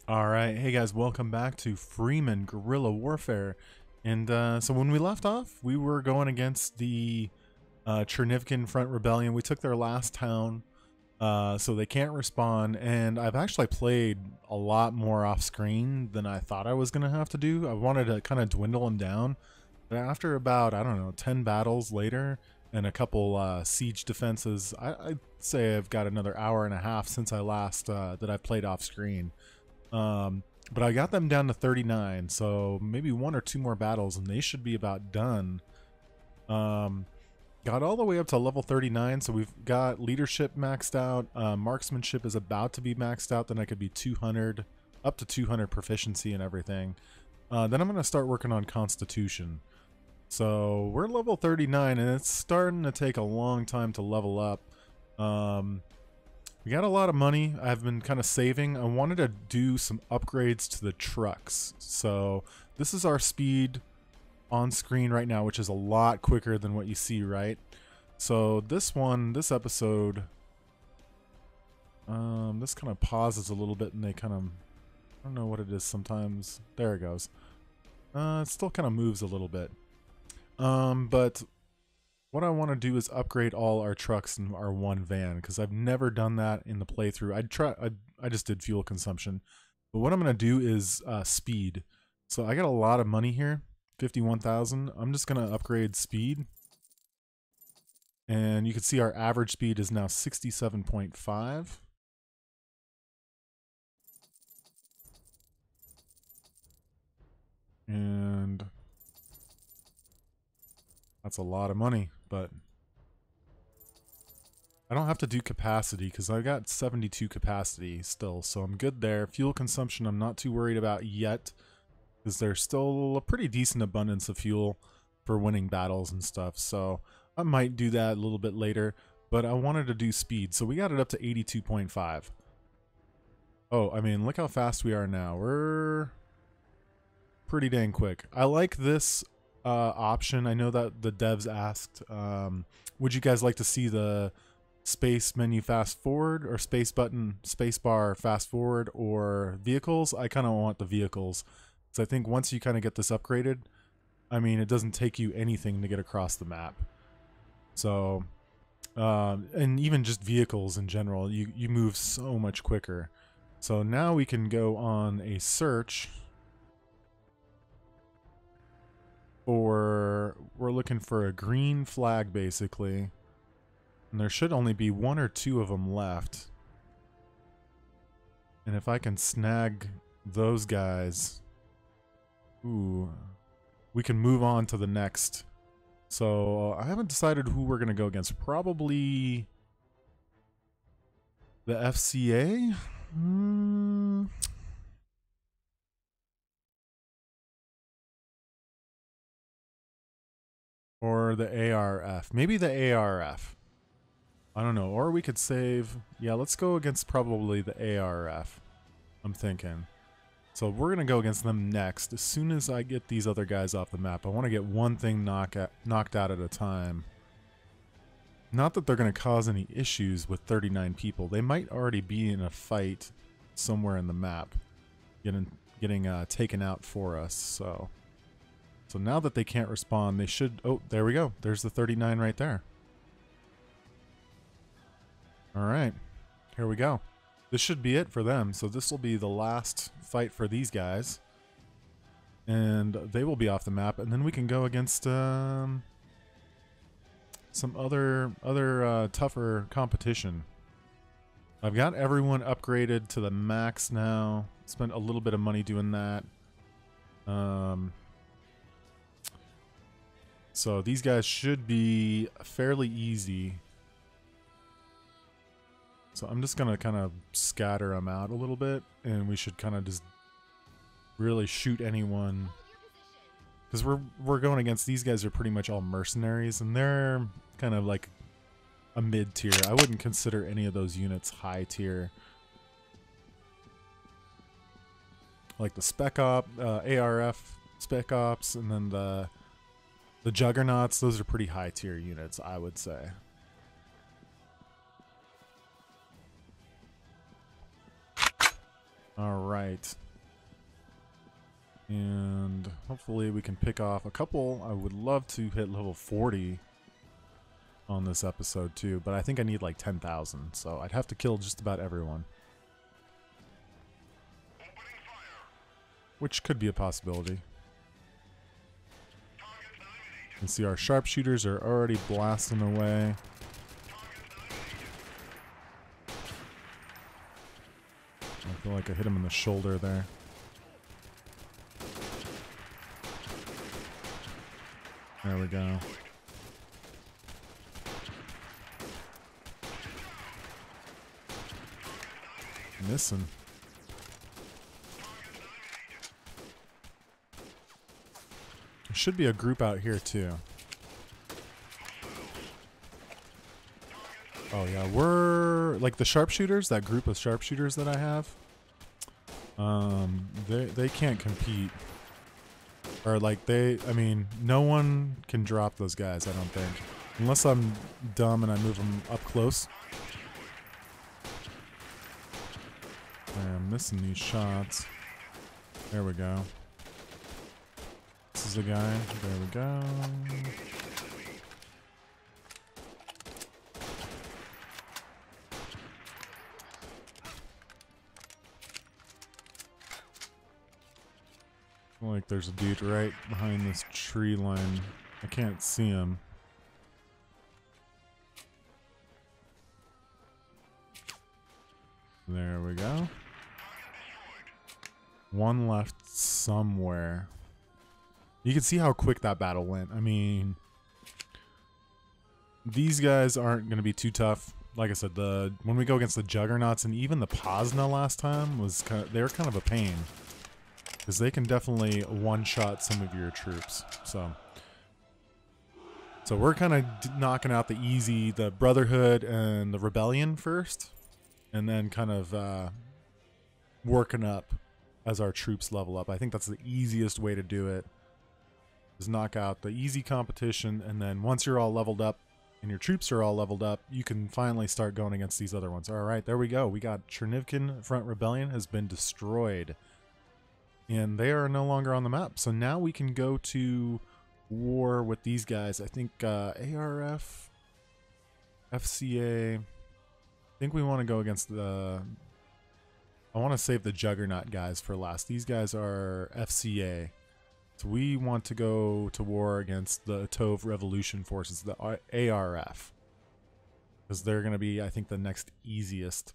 All right, hey guys, welcome back to Freeman Guerrilla Warfare. And so when we left off, we were going against the Chernivkin Front Rebellion. We took their last town, so they can't respawn. And I've actually played a lot more off screen than I thought I was going to have to do. I wanted to kind of dwindle them down. But after about, I don't know, 10 battles later and a couple siege defenses, I'd say I've got another hour and a half since I last that I played off screen. But I got them down to 39, so maybe one or two more battles and they should be about done. Got all the way up to level 39, so we've got leadership maxed out. Marksmanship is about to be maxed out, then I could be 200, up to 200 proficiency and everything. Then I'm going to start working on Constitution. So we're level 39 and it's starting to take a long time to level up. We got a lot of money. I've been kind of saving. I wanted to do some upgrades to the trucks. So this is our speed on screen right now, which is a lot quicker than what you see, right? So this episode, this kind of pauses a little bit and they kind of, I don't know what it is sometimes. There it goes. It still kind of moves a little bit. But what I want to do is upgrade all our trucks in our one van, because I've never done that in the playthrough. I just did fuel consumption. But what I'm going to do is speed. So I got a lot of money here, 51,000. I'm just going to upgrade speed. And you can see our average speed is now 67.5. And that's a lot of money, but I don't have to do capacity because I got 72 capacity still, so I'm good there. Fuel consumption I'm not too worried about yet because there's still a pretty decent abundance of fuel for winning battles and stuff, so I might do that a little bit later, but I wanted to do speed, so we got it up to 82.5. Oh, I mean, look how fast we are now. We're pretty dang quick. I like this option. I know that the devs asked, would you guys like to see the space menu fast forward or space bar fast forward or vehicles? I kind of want the vehicles, because I think once you kind of get this upgraded, I mean, it doesn't take you anything to get across the map. So and even just vehicles in general, you move so much quicker. So now we can go on a search. We're looking for a green flag, basically. And there should only be one or two of them left. And if I can snag those guys, ooh, we can move on to the next. So I haven't decided who we're going to go against. Probably the FCA? Or the ARF. Maybe the ARF. I don't know. Or we could save... Yeah, let's go against probably the ARF. I'm thinking. So we're going to go against them next. As soon as I get these other guys off the map, I want to get one thing knocked out at a time. Not that they're going to cause any issues with 39 people. They might already be in a fight somewhere in the map. Getting taken out for us, so... So now that they can't respond, they should... Oh, there we go. There's the 39 right there. Alright. Here we go. This should be it for them. So this will be the last fight for these guys. And they will be off the map. And then we can go against some other tougher competition. I've got everyone upgraded to the max now. Spent a little bit of money doing that. So these guys should be fairly easy. So I'm just going to kind of scatter them out a little bit. And we should kind of just really shoot anyone. Because we're going against, these guys are pretty much all mercenaries. And they're kind of like a mid tier. I wouldn't consider any of those units high tier. Like the Spec Op, ARF Spec Ops, and then the Juggernauts, those are pretty high tier units, I would say. All right. And hopefully we can pick off a couple. I would love to hit level 40 on this episode too, but I think I need like 10,000, so I'd have to kill just about everyone. Which could be a possibility. You can see our sharpshooters are already blasting away. I feel like I hit him in the shoulder there. There we go. Missing. There should be a group out here too. Oh yeah, we're like the sharpshooters, that group of sharpshooters that I have. They can't compete. Or like I mean, no one can drop those guys, I don't think. Unless I'm dumb and I move them up close. I'm missing these shots. There we go. This is the guy. There we go. Like there's a dude right behind this tree line. I can't see him. There we go. One left somewhere. You can see how quick that battle went. I mean, these guys aren't going to be too tough. Like I said, when we go against the Juggernauts and even the Pozna last time was they were kind of a pain. Because they can definitely one-shot some of your troops. So we're kind of knocking out the Brotherhood and the Rebellion first. And then kind of working up as our troops level up. I think that's the easiest way to do it. Is knock out the easy competition. And then once you're all leveled up and your troops are all leveled up, you can finally start going against these other ones. All right, there we go. We got Chernivkin Front Rebellion has been destroyed. And they are no longer on the map. So now we can go to war with these guys. I think ARF, FCA. I think we want to go against I want to save the Juggernaut guys for last. These guys are FCA. So we want to go to war against the Tove Revolution Forces, the ARF. Because they're going to be, I think, the next easiest.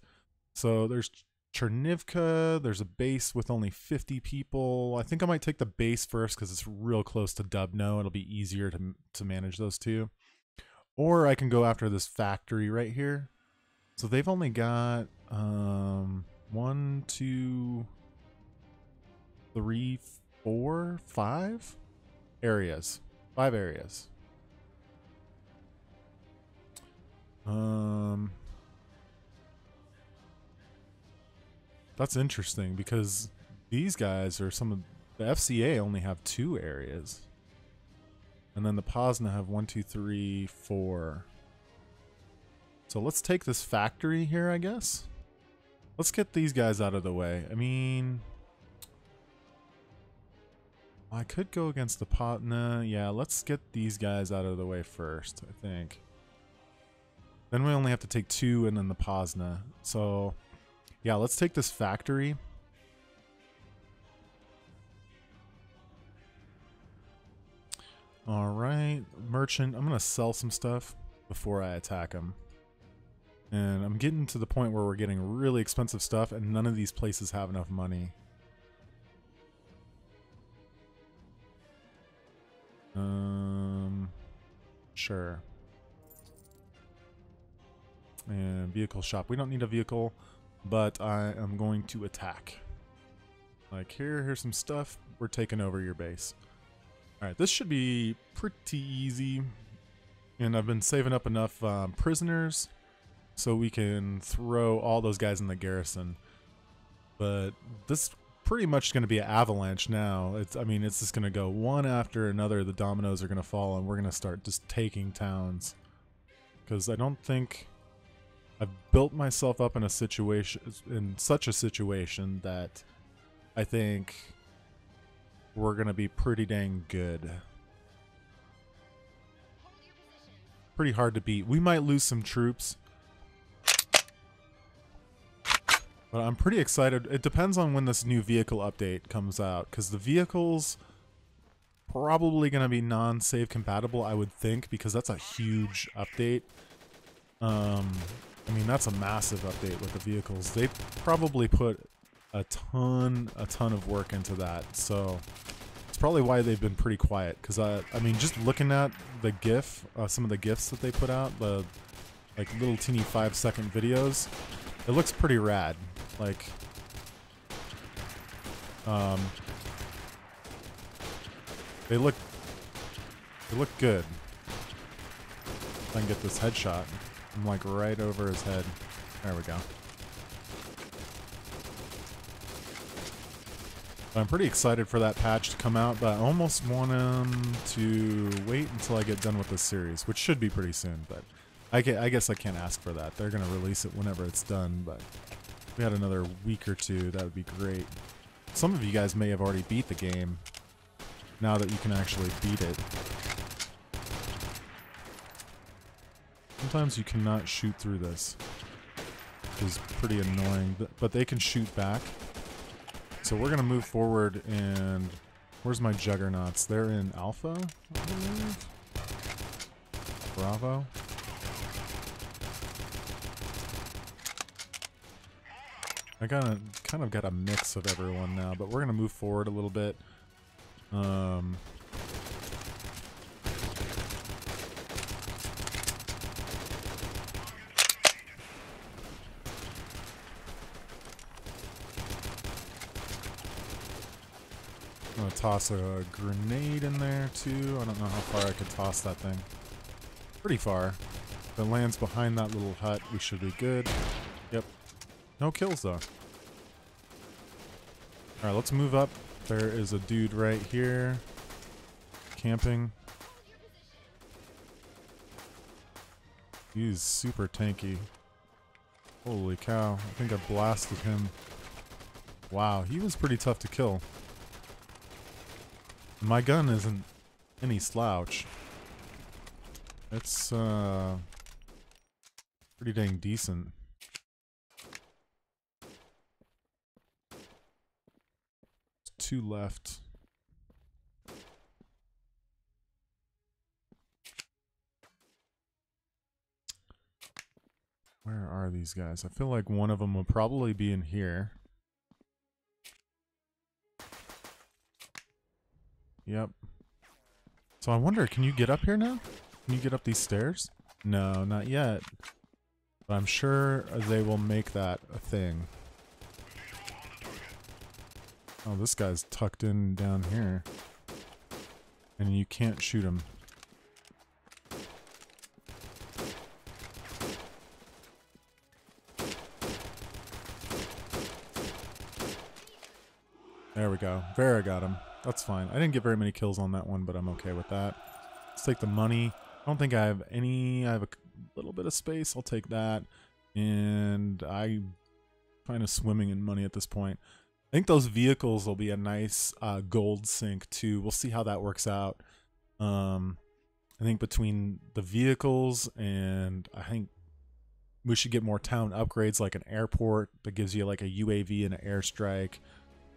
So there's Chernivka, there's a base with only 50 people. I think I might take the base first because it's real close to Dubno. It'll be easier to manage those two. Or I can go after this factory right here. So they've only got 1, 2, 3, 4, 5 areas. 5 areas. That's interesting because these guys are some of the FCA only have 2 areas. And then the Pozna have 1, 2, 3, 4. So let's take this factory here, I guess. Let's get these guys out of the way. I mean, I could go against the Pozna. Yeah, let's get these guys out of the way first, I think. Then we only have to take 2 and then the Pozna. So yeah, let's take this factory. All right, merchant. I'm going to sell some stuff before I attack him. And I'm getting to the point where we're getting really expensive stuff and none of these places have enough money. Sure. And vehicle shop. We don't need a vehicle. But I am going to attack. Like here's some stuff. We're taking over your base. Alright, this should be pretty easy. And I've been saving up enough prisoners so we can throw all those guys in the garrison. But this is pretty much going to be an avalanche now. I mean, it's just going to go one after another. The dominoes are going to fall and we're going to start just taking towns. Because I I've built myself up in a situation, in such a situation that I think we're gonna be pretty dang good. Pretty hard to beat. We might lose some troops, but I'm pretty excited. It depends on when this new vehicle update comes out, because the vehicles probably gonna be non-save compatible, I would think, because that's a huge update. I mean, that's a massive update with the vehicles. They probably put a ton of work into that, so it's probably why they've been pretty quiet. Because I mean, just looking at the GIF, some of the GIFs that they put out, the like little teeny 5-second videos, it looks pretty rad. Like, they look good. If I can get this headshot. I'm like right over his head. There we go. I'm pretty excited for that patch to come out, but I almost want him to wait until I get done with this series, which should be pretty soon, but I guess I can't ask for that. They're going to release it whenever it's done, but if we had another week or two, that would be great. Some of you guys may have already beat the game now that you can actually beat it. Sometimes you cannot shoot through this, which is pretty annoying, but they can shoot back. So we're going to move forward, and where's my juggernauts? They're in Alpha, I believe? Bravo? I kind of got a mix of everyone now, but we're going to move forward a little bit. I'm going to toss a grenade in there, too. I don't know how far I could toss that thing. Pretty far. If it lands behind that little hut, we should be good. Yep. No kills, though. Alright, let's move up. There is a dude right here. Camping. He's super tanky. Holy cow. I think I blasted him. Wow, he was pretty tough to kill. My gun isn't any slouch. It's pretty dang decent. There's 2 left. Where are these guys? I feel like one of them will probably be in here. Yep. So I wonder, can you get up here now? Can you get up these stairs? No, not yet. But I'm sure they will make that a thing. Oh, this guy's tucked in down here. And you can't shoot him. There we go. Vera got him. That's fine. I didn't get very many kills on that one, but I'm okay with that. Let's take the money. I don't think I have any. I have a little bit of space. I'll take that. And I'm kind of swimming in money at this point. I think those vehicles will be a nice gold sink too. We'll see how that works out. I think between the vehicles and I think we should get more town upgrades, like an airport that gives you like a UAV and an airstrike.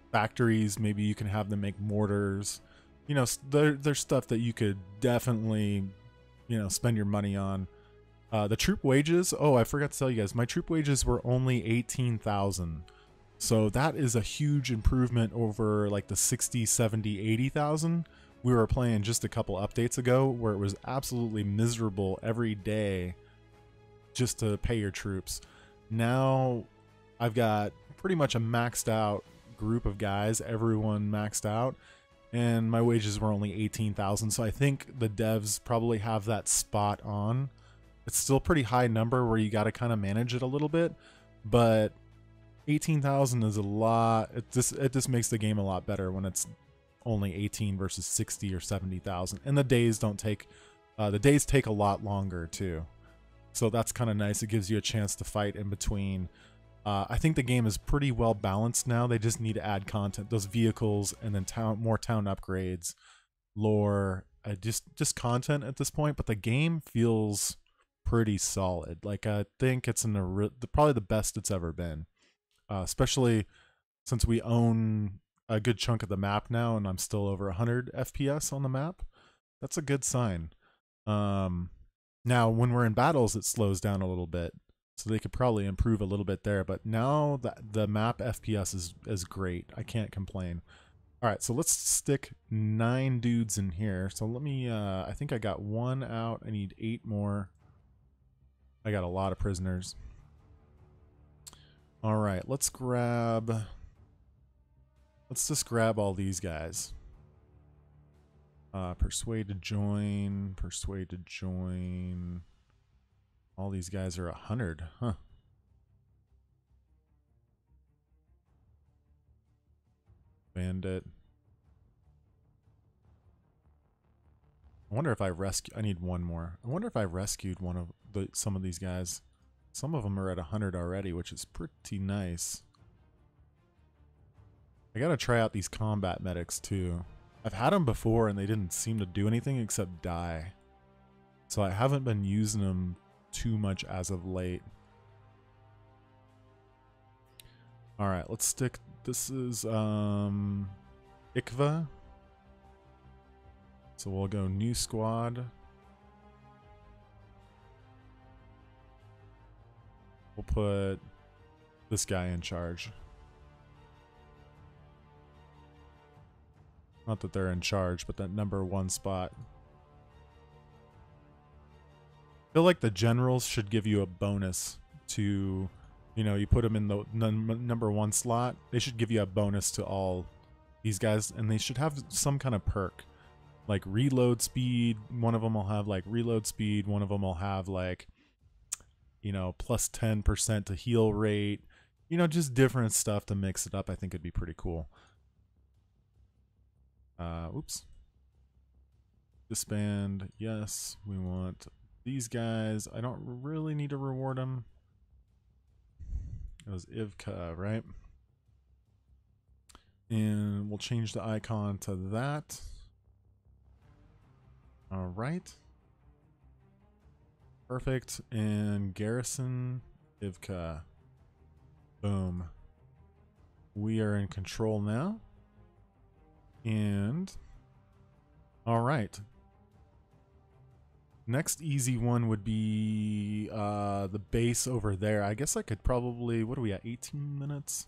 Factories, maybe you can have them make mortars. You know, there's stuff that you could definitely, you know, spend your money on. The troop wages, oh, I forgot to tell you guys, my troop wages were only 18,000. So that is a huge improvement over like the 60, 70, 80,000 we were playing just a couple updates ago, where it was absolutely miserable every day just to pay your troops. Now I've got pretty much a maxed out group of guys, everyone maxed out, and my wages were only 18,000. So I think the devs probably have that spot on. It's still a pretty high number where you got to kind of manage it a little bit, but 18,000 is a lot. It just makes the game a lot better when it's only 18 versus 60 or 70,000, and the days don't take the days take a lot longer too. So that's kind of nice. It gives you a chance to fight in between. I think the game is pretty well balanced now. They just need to add content, those vehicles, and then more town upgrades, lore, just content at this point. But the game feels pretty solid. Like, I think it's probably the best it's ever been, especially since we own a good chunk of the map now, and I'm still over 100 FPS on the map. That's a good sign. Now, when we're in battles, it slows down a little bit, so they could probably improve a little bit there. But now the map FPS is great. I can't complain. All right, so let's stick 9 dudes in here. So let me, I think I got 1 out. I need 8 more. I got a lot of prisoners. All right, let's just grab all these guys. Persuade to join. All these guys are 100, huh? Bandit. I wonder if I need 1 more. I wonder if I rescued some of these guys. Some of them are at 100 already, which is pretty nice. I gotta try out these combat medics too. I've had them before and they didn't seem to do anything except die. So I haven't been using them too much as of late. Alright, let's stick. This is ICVA. So we'll go new squad. We'll put this guy in charge. Not that they're in charge, but that #1 spot. I feel like the generals should give you a bonus to, you know, you put them in the #1 slot. They should give you a bonus to all these guys, and they should have some kind of perk. Like reload speed. One of them will have like reload speed. One of them will have like, you know, plus 10% to heal rate. You know, just different stuff to mix it up. I think it'd be pretty cool. Oops. Disband. Yes, we want these guys. I don't really need to reward them. It was IVKA, right? And we'll change the icon to that. All right. Perfect. And garrison IVKA. Boom. We are in control now. And all right. Next easy one would be the base over there. I guess I could probably, what are we at, 18 minutes?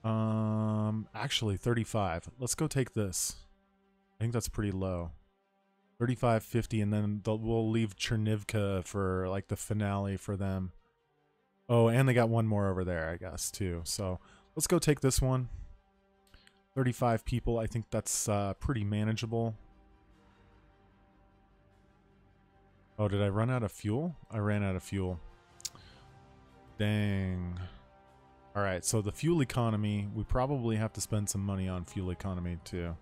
Actually 35. Let's go take this. I think that's pretty low. 35.50, and then we'll leave Chernivka for like the finale for them. Oh, and they got 1 more over there, I guess, too. So let's go take this one. 35 people. I think that's pretty manageable. Oh, did I run out of fuel? I ran out of fuel. Dang. All right, so the fuel economy, we probably have to spend some money on fuel economy too.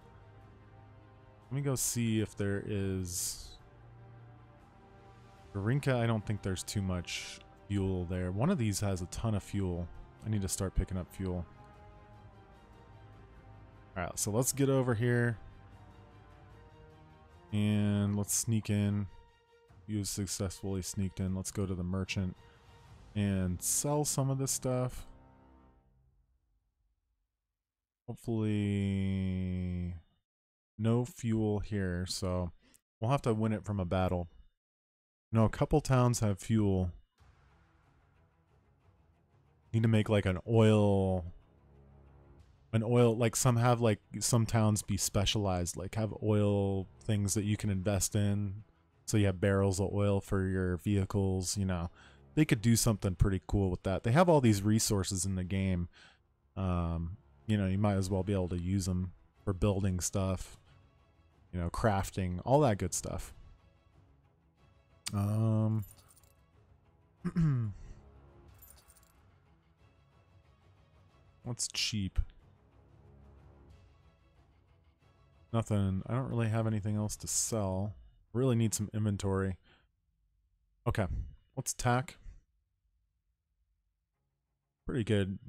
Let me go see if there is... Guerrilla, I don't think there's too much fuel there. One of these has a ton of fuel. I need to start picking up fuel. Alright, so let's get over here. And let's sneak in. You successfully sneaked in. Let's go to the merchant and sell some of this stuff. Hopefully no fuel here, so we'll have to win it from a battle. No, a couple towns have fuel. Need to make like an oil, like some have like some towns be specialized, like have oil things that you can invest in. So you have barrels of oil for your vehicles, you know. They could do something pretty cool with that. They have all these resources in the game. You know, you might as well be able to use them for building stuff, you know, crafting, all that good stuff. What's cheap? Nothing. I don't really have anything else to sell. Really need some inventory. Okay. Let's attack. Pretty good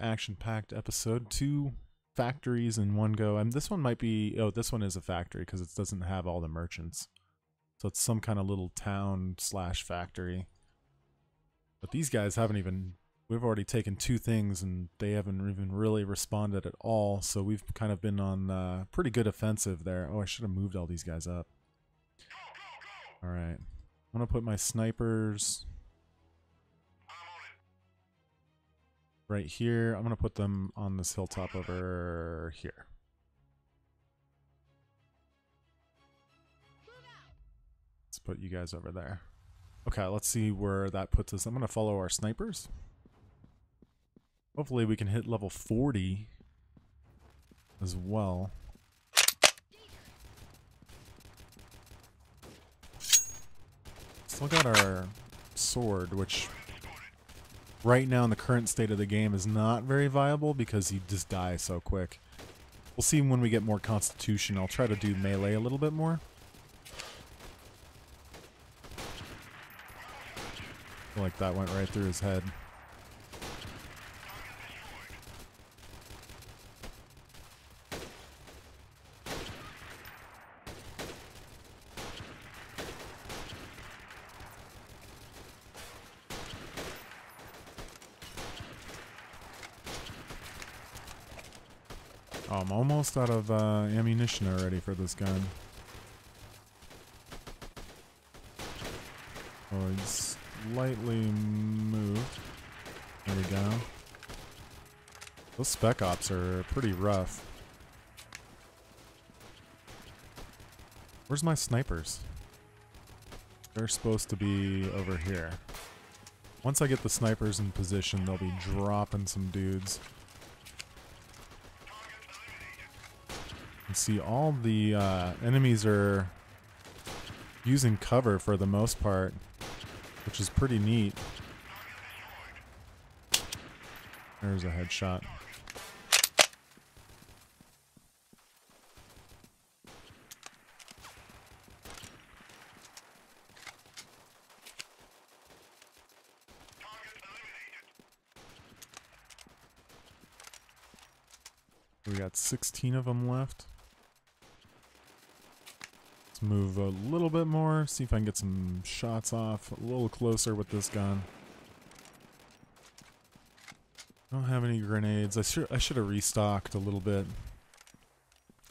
action-packed episode. 2 factories in one go. And this one might be, oh, this one is a factory because it doesn't have all the merchants. So it's some kind of little town slash factory. But these guys haven't even, we've already taken 2 things and they haven't even really responded at all. So we've kind of been on pretty good offensive there. Oh, I should have moved all these guys up. All right. I'm going to put my snipers right here. I'm going to put them on this hilltop over here. Let's put you guys over there. Okay, let's see where that puts us. I'm going to follow our snipers. Hopefully we can hit level 40 as well. Still got our sword, which right now in the current state of the game is not very viable because you just die so quick. We'll see when we get more constitution. I'll try to do melee a little bit more. I feel like that went right through his head. Oh, I'm almost out of ammunition already for this gun. Oh, he's slightly moved. There we go. Those spec ops are pretty rough. Where's my snipers? They're supposed to be over here. Once I get the snipers in position, they'll be dropping some dudes. You see all the enemies are using cover for the most part, which is pretty neat. There's a headshot. We got 16 of them left. Let's move a little bit more, see if I can get some shots off a little closer with this gun. I don't have any grenades. I should have restocked a little bit.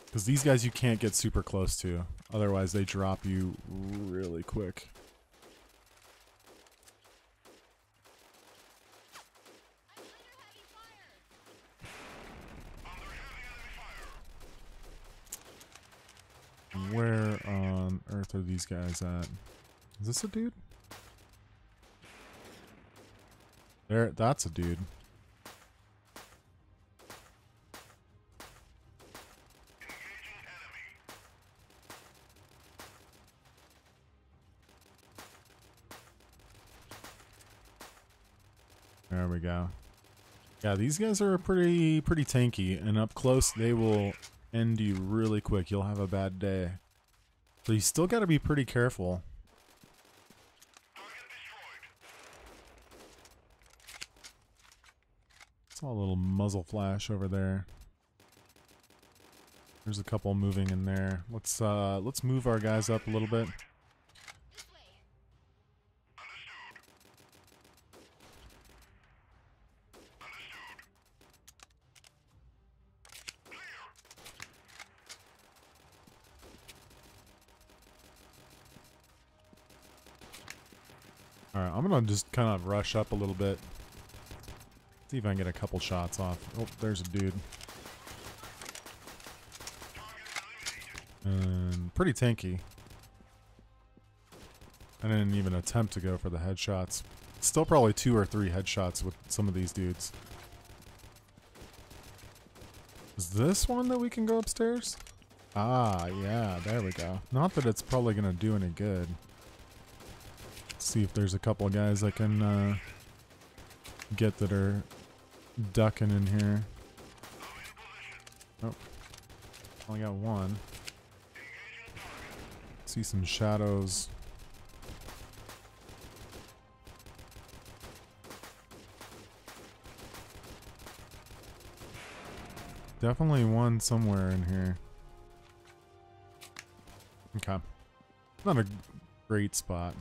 Because these guys you can't get super close to. Otherwise they drop you really quick. Where on earth are these guys at? Is this a dude? There, that's a dude. There we go. Yeah, these guys are pretty tanky, and up close they will end you really quick. You'll have a bad day. So you still got to be pretty careful. Saw a little muzzle flash over there. There's a couple moving in there. Let's move our guys up a little bit. Alright, I'm gonna just kind of rush up a little bit. See if I can get a couple shots off. Oh, there's a dude. And pretty tanky. I didn't even attempt to go for the headshots. Still probably 2 or 3 headshots with some of these dudes. Is this one that we can go upstairs? Ah, yeah, there we go. Not that it's probably gonna do any good. See if there's a couple of guys I can get that are ducking in here. Oh, only got one. See some shadows. definitely one somewhere in here. Okay. Not a great spot.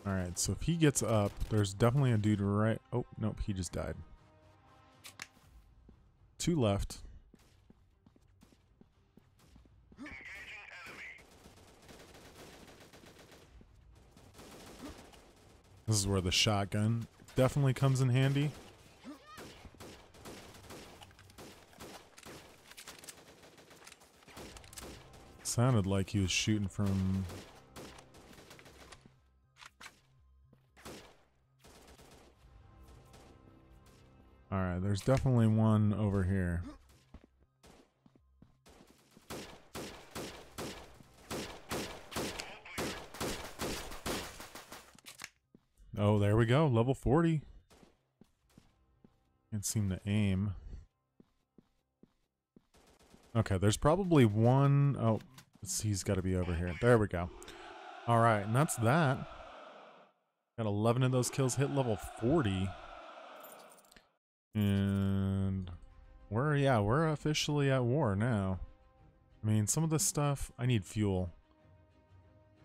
Alright, so if he gets up, there's definitely a dude right... Oh, nope, he just died. 2 left. This is where the shotgun definitely comes in handy. Sounded like he was shooting from... Alright, there's definitely one over here. Oh, there we go. Level 40. Can't seem to aim. Okay, there's probably one... Oh, he's got to be over here. There we go. Alright, and that's that. Got 11 of those kills, hit level 40. And we're officially at war now. I mean, some of this stuff, I need fuel.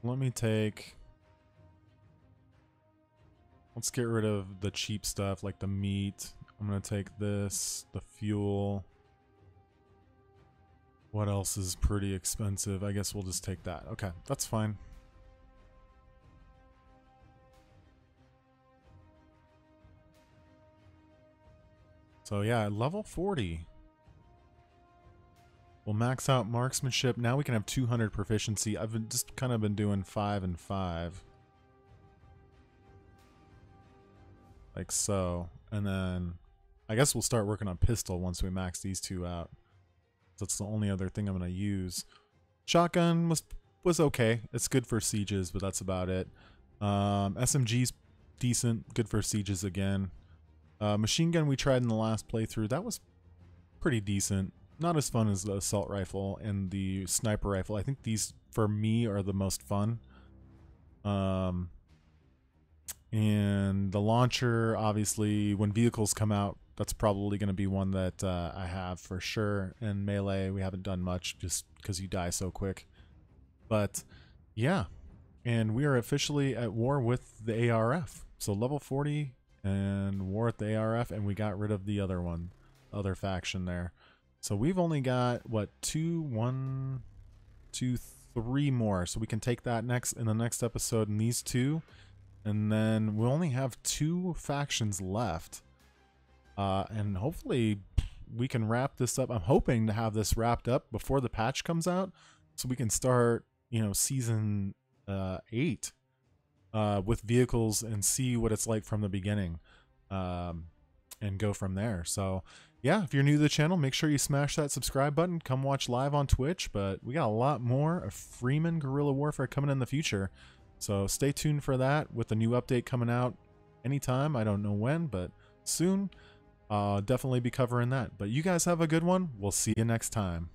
Let me take... Let's get rid of the cheap stuff like the meat. I'm gonna take this, the fuel. What else is pretty expensive? I guess we'll just take that. Okay, that's fine. So yeah, level 40. We'll max out marksmanship. Now we can have 200 proficiency. I've just kind of been doing 5 and 5. Like so. And then I guess we'll start working on pistol once we max these two out. That's the only other thing I'm going to use. Shotgun was okay. It's good for sieges, but that's about it. SMG's decent. Good for sieges again. Machine gun we tried in the last playthrough. That was pretty decent. Not as fun as the assault rifle and the sniper rifle. I think these, for me, are the most fun. And the launcher, obviously, when vehicles come out, that's probably going to be one that I have for sure. And melee, we haven't done much just because you die so quick. But, yeah. And we are officially at war with the ARF. So level 40 and war at the ARF, and we got rid of the other one, other faction there. So we've only got, what, 3 more. So we can take that next in the next episode, and these two. And then we'll only have 2 factions left. And hopefully we can wrap this up. I'm hoping to have this wrapped up before the patch comes out, so we can start, you know, season 8 with vehicles and see what it's like from the beginning, and go from there. So yeah, if you're new to the channel, make sure you smash that subscribe button. Come watch live on Twitch, but we got a lot more of Freeman Guerrilla Warfare coming in the future. So stay tuned for that with a new update coming out anytime. I don't know when, but soon. Definitely be covering that. But you guys have a good one. We'll see you next time.